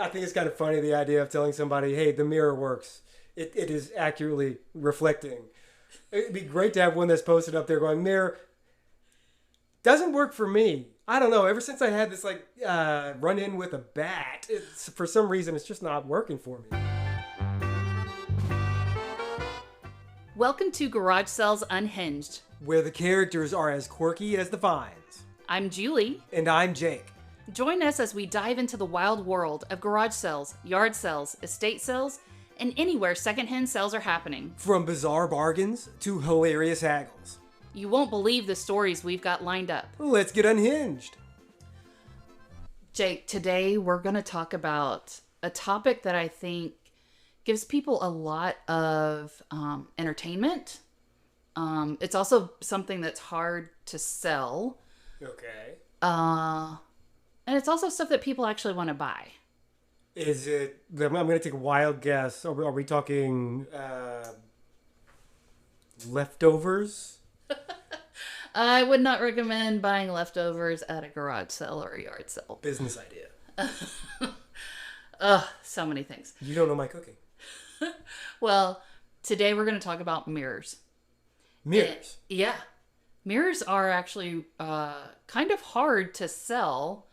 I think it's kind of funny, the idea of telling somebody, hey, the mirror works. It is accurately reflecting. It'd be great to have one that's posted up there going, mirror doesn't work for me. I don't know. Ever since I had this run in with a bat, for some reason it's just not working for me. Welcome to Garage Sales Unhinged. Where the characters are as quirky as the vines. I'm Julie. And I'm Jake. Join us as we dive into the wild world of garage sales, yard sales, estate sales, and anywhere secondhand sales are happening. From bizarre bargains to hilarious haggles. You won't believe the stories we've got lined up. Let's get unhinged. Jake, today we're going to talk about a topic that I think gives people a lot of entertainment. It's also something that's hard to sell. Okay. And it's also stuff that people actually want to buy. Is it, I'm going to take a wild guess. Are we talking leftovers? I would not recommend buying leftovers at a garage sale or a yard sale. Business idea. So many things. You don't know my cooking. Well, today we're going to talk about mirrors. Mirrors? Yeah. Mirrors are actually kind of hard to sell,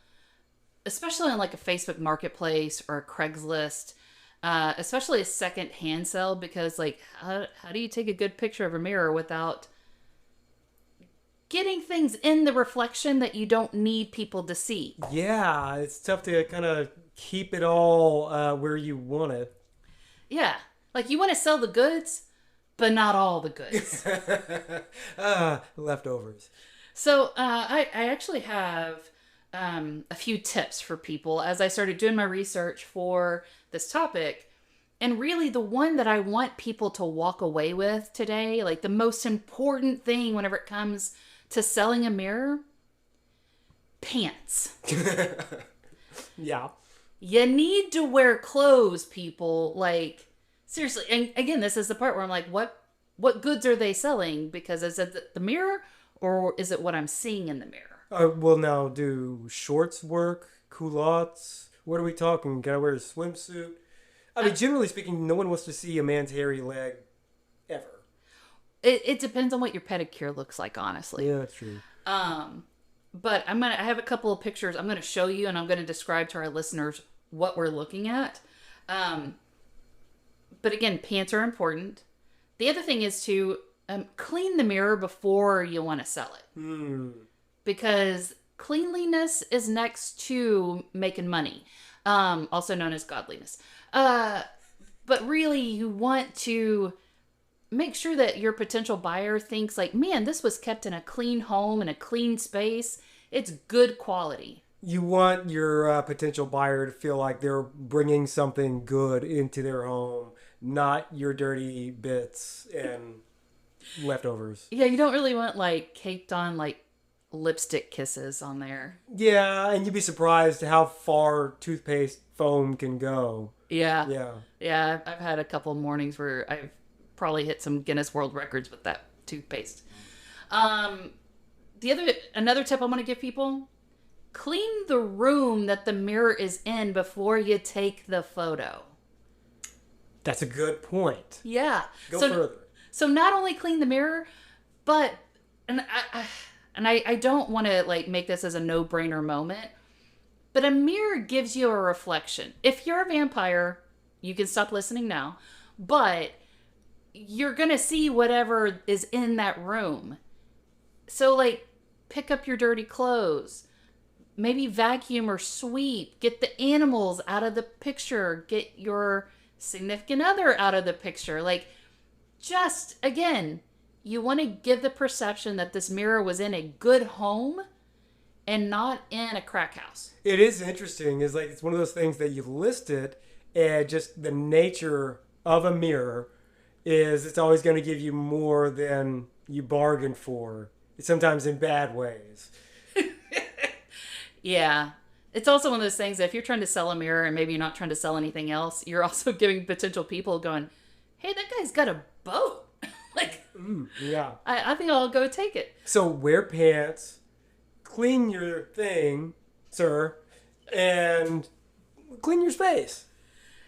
especially on like a Facebook Marketplace or a Craigslist, especially a second-hand sale, because like how do you take a good picture of a mirror without getting things in the reflection that you don't need people to see? Yeah, it's tough to kind of keep it all where you want it. Yeah, like you want to sell the goods, but not all the goods. Leftovers. So I actually have a few tips for people as I started doing my research for this topic. And really the one that I want people to walk away with today, like the most important thing whenever it comes to selling a mirror, pants. Yeah. You need to wear clothes, people. Like, seriously. And again, this is the part where I'm like, what goods are they selling? Because is it the mirror or is it what I'm seeing in the mirror? Well, now, do shorts work? Culottes? What are we talking? Can I wear a swimsuit? I mean, generally speaking, no one wants to see a man's hairy leg ever. It depends on what your pedicure looks like, honestly. Yeah, that's true. But I have a couple of pictures I'm going to show you, and I'm going to describe to our listeners what we're looking at. But again, pants are important. The other thing is to clean the mirror before you want to sell it. Because cleanliness is next to making money, also known as godliness. But really, you want to make sure that your potential buyer thinks like, man, this was kept in a clean home, in a clean space. It's good quality. You want your potential buyer to feel like they're bringing something good into their home, not your dirty bits and leftovers. Yeah, you don't really want like caked on like lipstick kisses on there. Yeah, and you'd be surprised how far toothpaste foam can go. Yeah. I've had a couple of mornings where I've probably hit some Guinness World Records with that toothpaste. Another tip I want to give people: clean the room that the mirror is in before you take the photo. That's a good point. Yeah. Go further. So not only clean the mirror, but I don't want to like make this as a no-brainer moment, but a mirror gives you a reflection. If you're a vampire, you can stop listening now, but you're going to see whatever is in that room. So like pick up your dirty clothes, maybe vacuum or sweep, get the animals out of the picture, get your significant other out of the picture. Like, just again, you want to give the perception that this mirror was in a good home and not in a crack house. It is interesting. It's one of those things that you list it, and just the nature of a mirror is it's always going to give you more than you bargained for, sometimes in bad ways. Yeah. It's also one of those things that if you're trying to sell a mirror and maybe you're not trying to sell anything else, you're also giving potential people going, hey, that guy's got a boat. Like, yeah. I think I'll go take it. So wear pants, clean your thing, sir, and clean your space.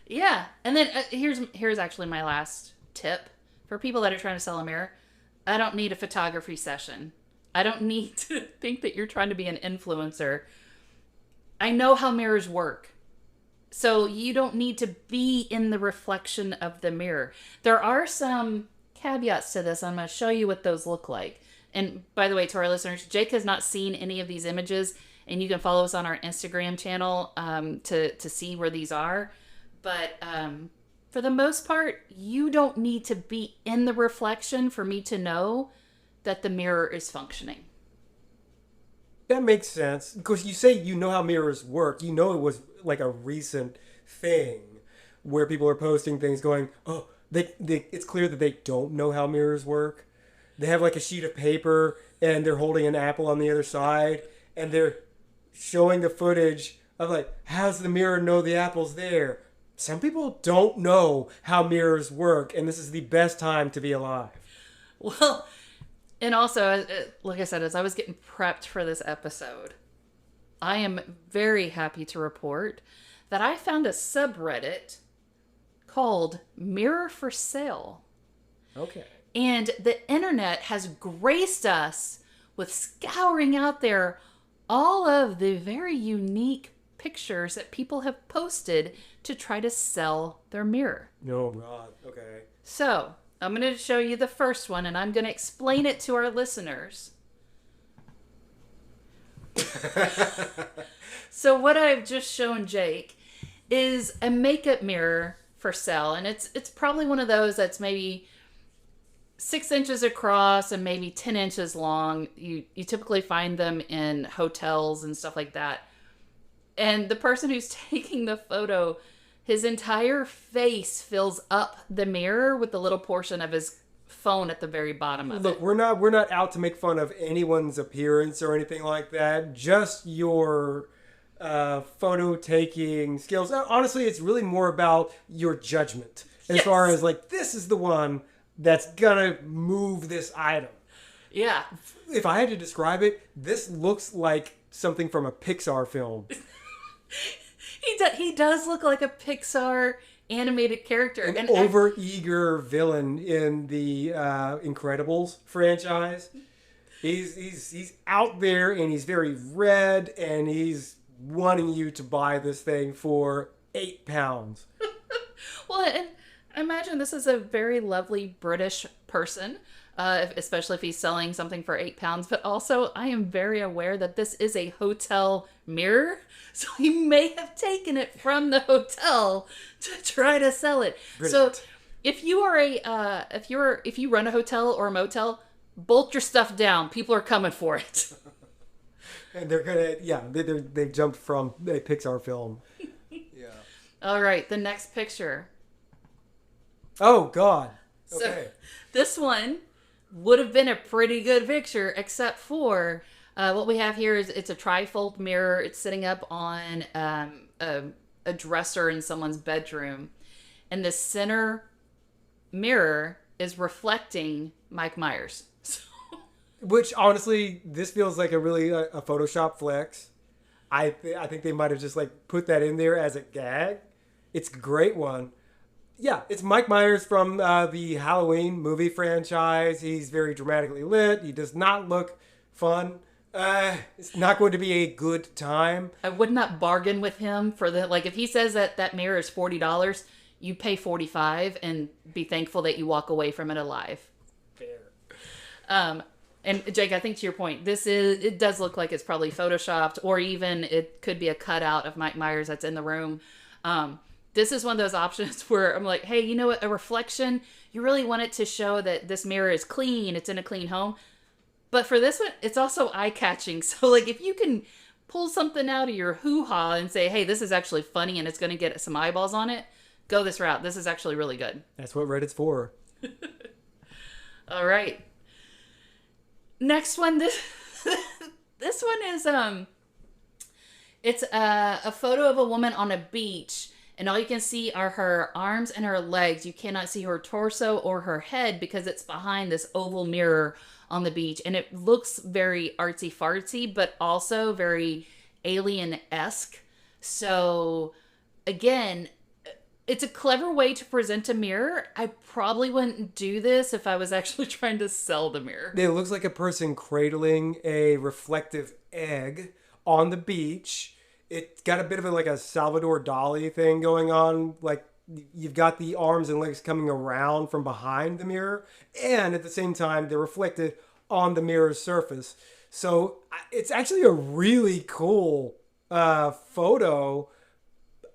Yeah. And then here's actually my last tip for people that are trying to sell a mirror. I don't need a photography session. I don't need to think that you're trying to be an influencer. I know how mirrors work. So you don't need to be in the reflection of the mirror. There are some caveats to this. I'm going to show you what those look like. And by the way, to our listeners, Jake has not seen any of these images, and you can follow us on our Instagram channel to see where these are. But for the most part, you don't need to be in the reflection for me to know that the mirror is functioning. That makes sense. Because you say you know how mirrors work. You know it was like a recent thing where people are posting things going, oh, it's clear that they don't know how mirrors work. They have like a sheet of paper and they're holding an apple on the other side and they're showing the footage of like, how's the mirror know the apple's there? Some people don't know how mirrors work, and this is the best time to be alive. Well, and also, like I said, as I was getting prepped for this episode, I am very happy to report that I found a subreddit called Mirror for Sale. Okay. And the internet has graced us with scouring out there all of the very unique pictures that people have posted to try to sell their mirror. No, God. Okay. So, I'm going to show you the first one, and I'm going to explain it to our listeners. So, what I've just shown Jake is a makeup mirror for sale, and it's probably one of those that's maybe 6 inches across and maybe 10 inches long. You typically find them in hotels and stuff like that. And the person who's taking the photo, his entire face fills up the mirror with the little portion of his phone at the very bottom of it. Look, we're not out to make fun of anyone's appearance or anything like that. Just your photo taking skills. Honestly, it's really more about your judgment as far as like, this is the one that's gonna move this item. Yeah. If I had to describe it, this looks like something from a Pixar film. He does look like a Pixar animated character. An over-eager villain in the Incredibles franchise. He's out there and he's very red and he's wanting you to buy this thing for £8. Well, and imagine this is a very lovely British person, especially if he's selling something for £8. But also, I am very aware that this is a hotel mirror, so he may have taken it from the hotel to try to sell it. Brilliant. So, if you are if you run a hotel or a motel, bolt your stuff down. People are coming for it. And they're gonna, they jumped from a Pixar film. Yeah. All right, the next picture. Oh God. Okay. So this one would have been a pretty good picture, except for what we have here is it's a trifold mirror. It's sitting up on a dresser in someone's bedroom, and the center mirror is reflecting Mike Myers. Which honestly, this feels like a really a Photoshop flex. I think they might have just like put that in there as a gag. It's a great one. Yeah, it's Mike Myers from the Halloween movie franchise. He's very dramatically lit. He does not look fun. It's not going to be a good time. I would not bargain with him for if he says that mirror is $40, you pay $45 and be thankful that you walk away from it alive. Fair. And Jake, I think to your point, it does look like it's probably photoshopped, or even it could be a cutout of Mike Myers that's in the room. This is one of those options where I'm like, hey, you know what? A reflection, you really want it to show that this mirror is clean, it's in a clean home. But for this one, it's also eye-catching. So, if you can pull something out of your hoo-ha and say, hey, this is actually funny and it's going to get some eyeballs on it, go this route. This is actually really good. That's what Reddit's for. All right. Next one, this one is it's a photo of a woman on a beach, and all you can see are her arms and her legs. You cannot see her torso or her head because it's behind this oval mirror on the beach, and it looks very artsy fartsy, but also very alien-esque. So again, it's a clever way to present a mirror. I probably wouldn't do this if I was actually trying to sell the mirror. It looks like a person cradling a reflective egg on the beach. It's got a bit of like a Salvador Dali thing going on. Like you've got the arms and legs coming around from behind the mirror. And at the same time, they're reflected on the mirror's surface. So it's actually a really cool photo.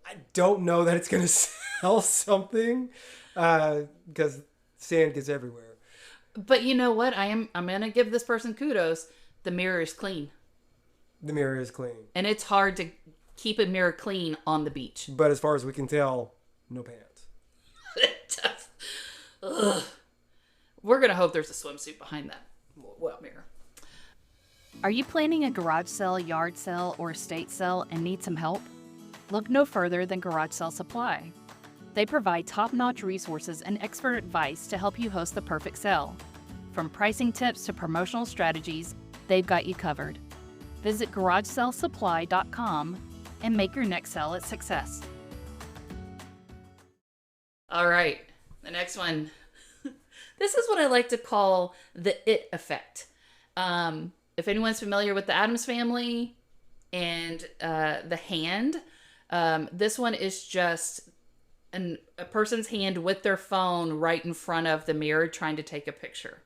I don't know that it's going to sell something because sand gets everywhere. But you know what? I'm going to give this person kudos. The mirror is clean. The mirror is clean. And it's hard to keep a mirror clean on the beach. But as far as we can tell, no pants. Ugh. We're going to hope there's a swimsuit behind that mirror. Are you planning a garage sale, yard sale, or estate sale and need some help? Look no further than Garage Sale Supply. They provide top-notch resources and expert advice to help you host the perfect sale. From pricing tips to promotional strategies, they've got you covered. Visit GarageSaleSupply.com and make your next sale a success. All right, the next one. This is what I like to call the it effect. If anyone's familiar with the Addams Family and the hand, this one is just a person's hand with their phone right in front of the mirror trying to take a picture.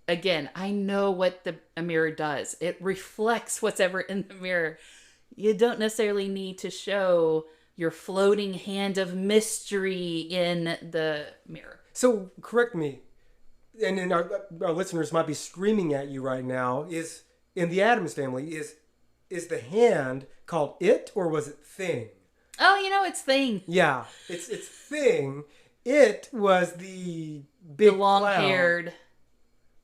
Again, I know what a mirror does. It reflects what's ever in the mirror. You don't necessarily need to show your floating hand of mystery in the mirror. So correct me, and then our listeners might be screaming at you right now, is in the Addams Family, is the hand called it or was it thing? Oh, it's thing. Yeah, it's thing. It was the big The long-haired.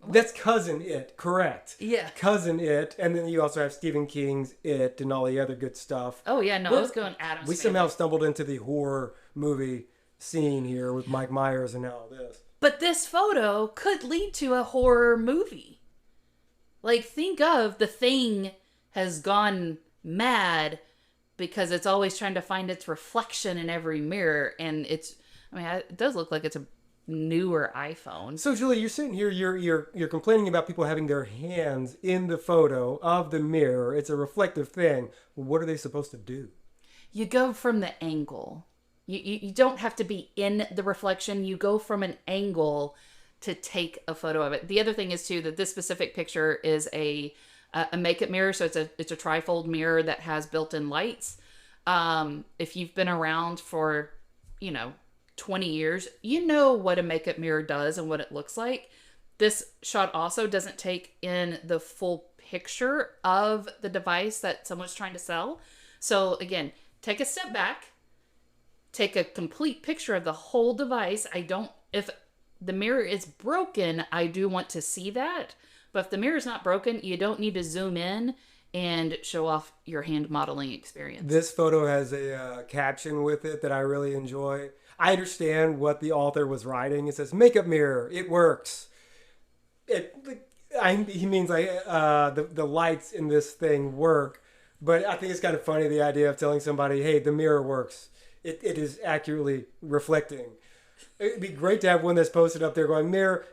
That's cousin it, correct. Yeah. Cousin it, and then you also have Stephen King's It and all the other good stuff. Oh, yeah, no, I was going Addams We Family. somehow stumbled into the horror movie scene here with Mike Myers and all this. But this photo could lead to a horror movie. Like, think of The Thing has gone mad because it's always trying to find its reflection in every mirror. And it does look like it's a newer iPhone. So, Julie, you're sitting here, you're complaining about people having their hands in the photo of the mirror. It's a reflective thing. Well, what are they supposed to do? You go from the angle. You don't have to be in the reflection. You go from an angle to take a photo of it. The other thing is, too, that this specific picture is a makeup mirror. So it's a trifold mirror that has built-in lights. If you've been around for, 20 years, you know what a makeup mirror does and what it looks like. This shot also doesn't take in the full picture of the device that someone's trying to sell. So again, take a step back, take a complete picture of the whole device. If the mirror is broken, I do want to see that. But if the mirror is not broken, you don't need to zoom in and show off your hand modeling experience. This photo has a caption with it that I really enjoy. I understand what the author was writing. It says, makeup mirror, it works. He means the lights in this thing work. But I think it's kind of funny, the idea of telling somebody, hey, the mirror works. It is accurately reflecting. It'd be great to have one that's posted up there going, mirror,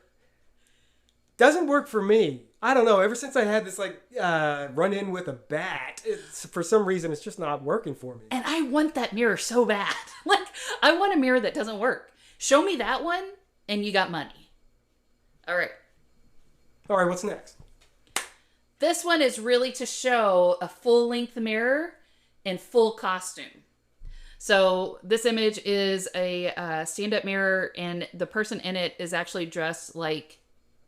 doesn't work for me. I don't know. Ever since I had this run in with a bat, for some reason, it's just not working for me. And I want that mirror so bad. I want a mirror that doesn't work. Show me that one, and you got money. All right, what's next? This one is really to show a full-length mirror in full costume. So this image is a stand-up mirror, and the person in it is actually dressed like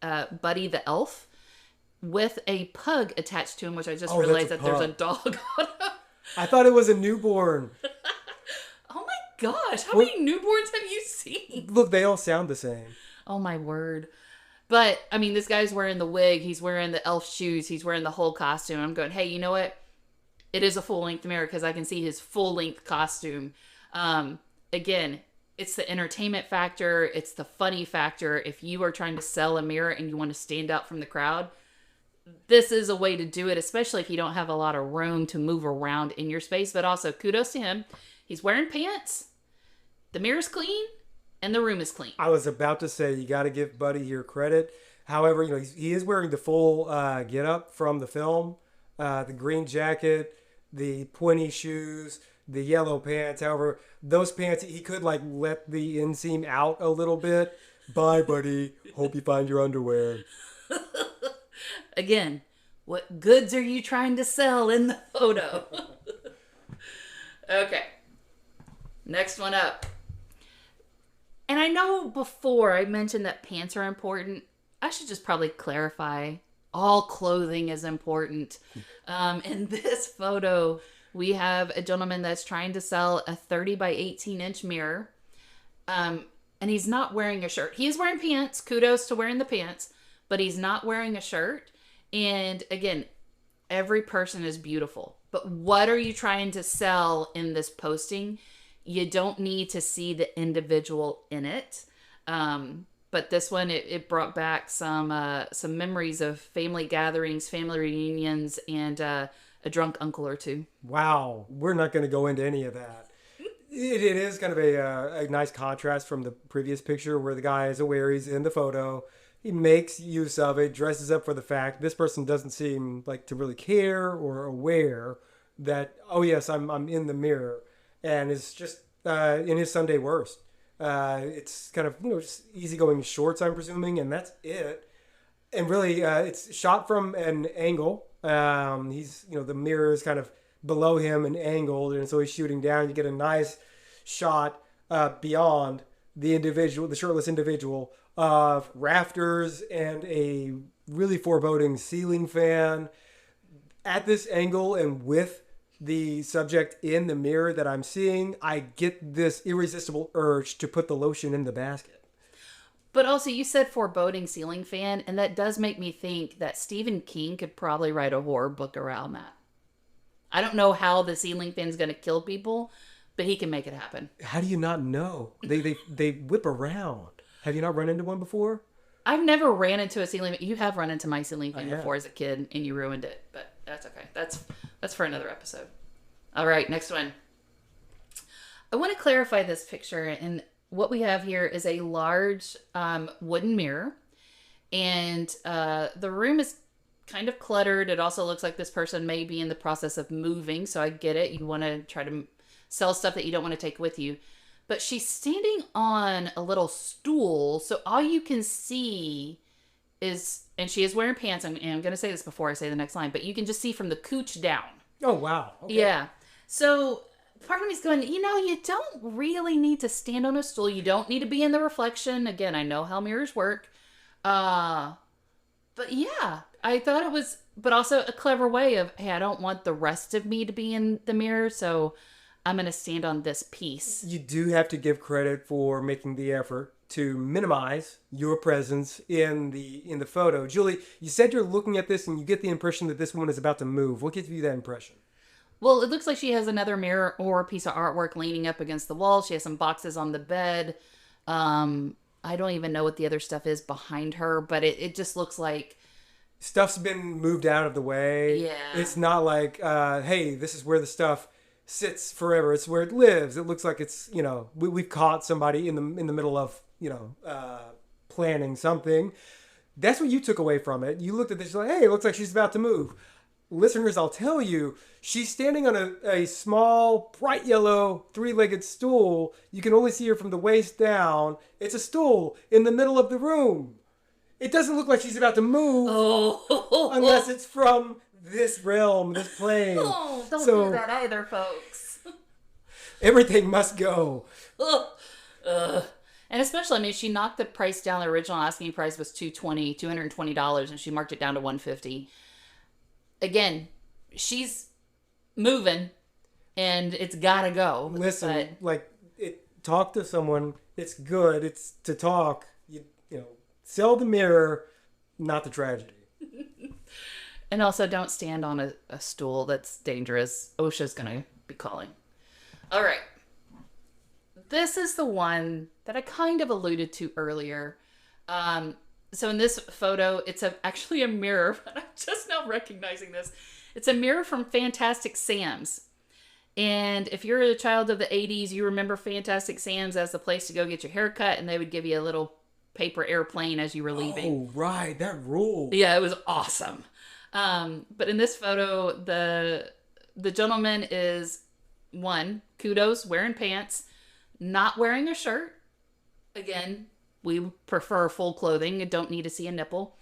Buddy the Elf with a pug attached to him, which I just realized that there's a dog on him. I thought it was a newborn. Oh my gosh, how many newborns have you seen? Look, they all sound the same. Oh my word. But, this guy's wearing the wig, he's wearing the elf shoes, he's wearing the whole costume. I'm going, hey, you know what? It is a full-length mirror because I can see his full-length costume. Again, it's the entertainment factor, it's the funny factor. If you are trying to sell a mirror and you want to stand out from the crowd, this is a way to do it, especially if you don't have a lot of room to move around in your space. But also, kudos to him. He's wearing pants, the mirror's clean, and the room is clean. I was about to say, you got to give Buddy here credit. However, he is wearing the full get-up from the film. The green jacket, the pointy shoes, the yellow pants. However, those pants, he could let the inseam out a little bit. Bye, buddy. Hope you find your underwear. Again, what goods are you trying to sell in the photo? Okay. Next one up. And I know before I mentioned that pants are important. I should just probably clarify. All clothing is important. In this photo, we have a gentleman that's trying to sell a 30 by 18 inch mirror. And he's not wearing a shirt. He is wearing pants. Kudos to wearing the pants. But he's not wearing a shirt. And again, every person is beautiful. But what are you trying to sell in this posting? You don't need to see the individual in it. But this one, it brought back some memories of family gatherings, family reunions, and a drunk uncle or two. Wow. We're not going to go into any of that. It is kind of a nice contrast from the previous picture where the guy is aware he's in the photo. He makes use of it, dresses up for the fact. This person doesn't seem like to really care or aware that, oh yes, I'm in the mirror, and is just in his Sunday worst. It's kind of just easygoing shorts, I'm presuming, and that's it. And really, it's shot from an angle. He's the mirror is kind of below him and angled, and so he's shooting down. You get a nice shot beyond the shirtless individual, of rafters and a really foreboding ceiling fan. At this angle and with the subject in the mirror that I'm seeing, I get this irresistible urge to put the lotion in the basket. But also, you said foreboding ceiling fan, and that does make me think that Stephen King could probably write a horror book around that. I don't know how the ceiling fan is going to kill people, but he can make it happen. How do you not know? They whip around. Have you not run into one before? I've never ran into a ceiling fan. You have run into my ceiling fan before as a kid, and you ruined it. But that's okay. That's for another episode. All right, next one. I want to clarify this picture, and what we have here is a large wooden mirror, and the room is kind of cluttered. It also looks like this person may be in the process of moving, so I get it. You want to try to sell stuff that you don't want to take with you. But she's standing on a little stool, so all you can see is, and she is wearing pants, and I'm going to say this before I say the next line, but you can just see from the cooch down. Oh, wow. Okay. Yeah. So part of me's going, you don't really need to stand on a stool. You don't need to be in the reflection. Again, I know how mirrors work. But yeah, I thought it was, but also a clever way of, hey, I don't want the rest of me to be in the mirror, so I'm going to stand on this piece. You do have to give credit for making the effort to minimize your presence in the photo. Julie, you said you're looking at this and you get the impression that this woman is about to move. What gives you that impression? Well, it looks like she has another mirror or a piece of artwork leaning up against the wall. She has some boxes on the bed. I don't even know what the other stuff is behind her, but it just looks like stuff's been moved out of the way. Yeah. It's not like, hey, this is where the stuff sits forever. It's where it lives. It looks like it's, we've caught somebody in the middle of, planning something. That's what you took away from it. You looked at this, like, hey, it looks like she's about to move. Listeners, I'll tell you, she's standing on a small, bright yellow, three-legged stool. You can only see her from the waist down. It's a stool in the middle of the room. It doesn't look like she's about to move unless it's from this realm, this plane. Oh, don't do that either, folks. Everything must go. And especially, she knocked the price down. The original asking price was $220, and she marked it down to $150. Again, she's moving, and it's gotta go. Listen, talk to someone. It's good. It's to talk. Sell the mirror, not the tragedy. And also, don't stand on a stool. That's dangerous. OSHA's gonna be calling. All right. This is the one that I kind of alluded to earlier. So in this photo, it's actually a mirror, but I'm just now recognizing this. It's a mirror from Fantastic Sam's. And if you're a child of the 80s, you remember Fantastic Sam's as the place to go get your hair cut, and they would give you a little paper airplane as you were leaving. Oh, right. That ruled. Yeah, it was awesome. But in this photo, the gentleman is, one, kudos, wearing pants, not wearing a shirt. Again, we prefer full clothing and don't need to see a nipple.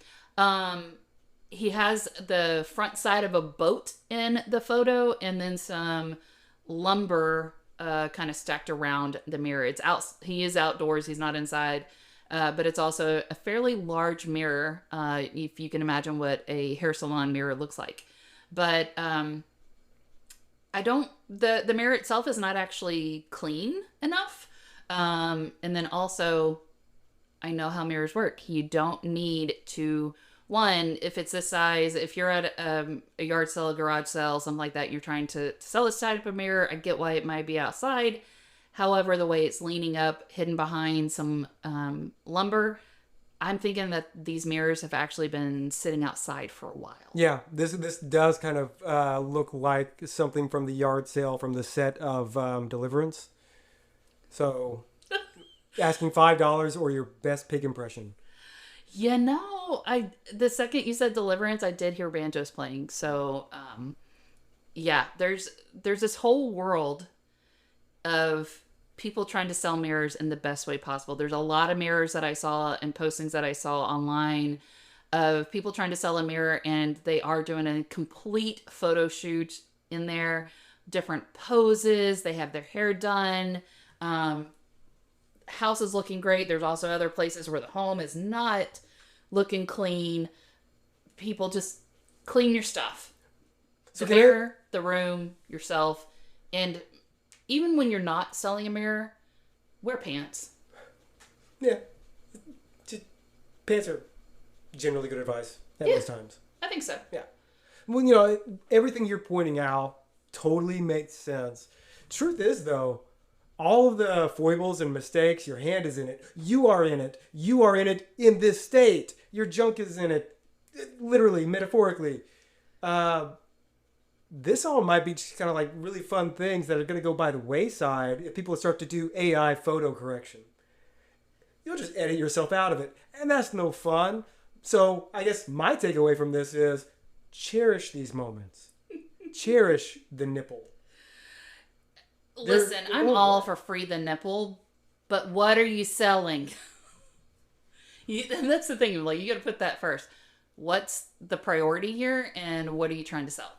He has the front side of a boat in the photo, and then some lumber kind of stacked around the mirror. It's out. He is outdoors. He's not inside. But it's also a fairly large mirror, if you can imagine what a hair salon mirror looks like. But the mirror itself is not actually clean enough. And then also, I know how mirrors work. You don't need to, one, if it's this size, if you're at a yard sale, a garage sale, something like that, you're trying to sell this type of mirror, I get why it might be outside. However, the way it's leaning up, hidden behind some lumber, I'm thinking that these mirrors have actually been sitting outside for a while. Yeah, this does kind of look like something from the yard sale from the set of Deliverance. So, asking $5 or your best pig impression. You know, the second you said Deliverance, I did hear banjos playing. So, yeah, there's this whole world of people trying to sell mirrors in the best way possible. There's a lot of mirrors that I saw and postings that I saw online of people trying to sell a mirror, and they are doing a complete photo shoot in there, different poses. They have their hair done. House is looking great. There's also other places where the home is not looking clean. People just clean your stuff. So the mirror, the room, yourself, and even when you're not selling a mirror, wear pants. Yeah. Pants are generally good advice at most times. I think so. Yeah. Well, you know, everything you're pointing out totally makes sense. Truth is, though, all of the foibles and mistakes, your hand is in it. You are in it. You are in it in this state. Your junk is in it, literally, metaphorically. This all might be just kind of like really fun things that are going to go by the wayside if people start to do AI photo correction. You'll just edit yourself out of it, and that's no fun. So I guess my takeaway from this is cherish these moments. Cherish the nipple. Listen, I'm all for free the nipple, but what are you selling? That's the thing. Like, you got to put that first. What's the priority here, and what are you trying to sell?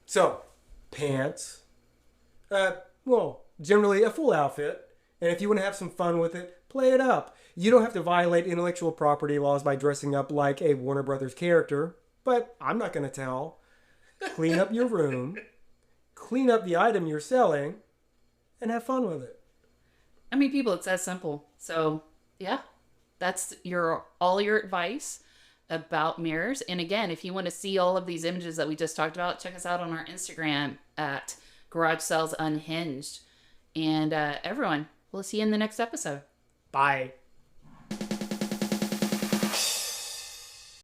So, pants. Well, generally a full outfit. And if you want to have some fun with it, play it up. You don't have to violate intellectual property laws by dressing up like a Warner Brothers character, but I'm not going to tell. Clean up your room, clean up the item you're selling, and have fun with it. I mean, people, it's that simple. So, yeah, that's all your advice about mirrors. And again, if you want to see all of these images that we just talked about, check us out on our Instagram at Garage Sales Unhinged. And everyone, we'll see you in the next episode. Bye.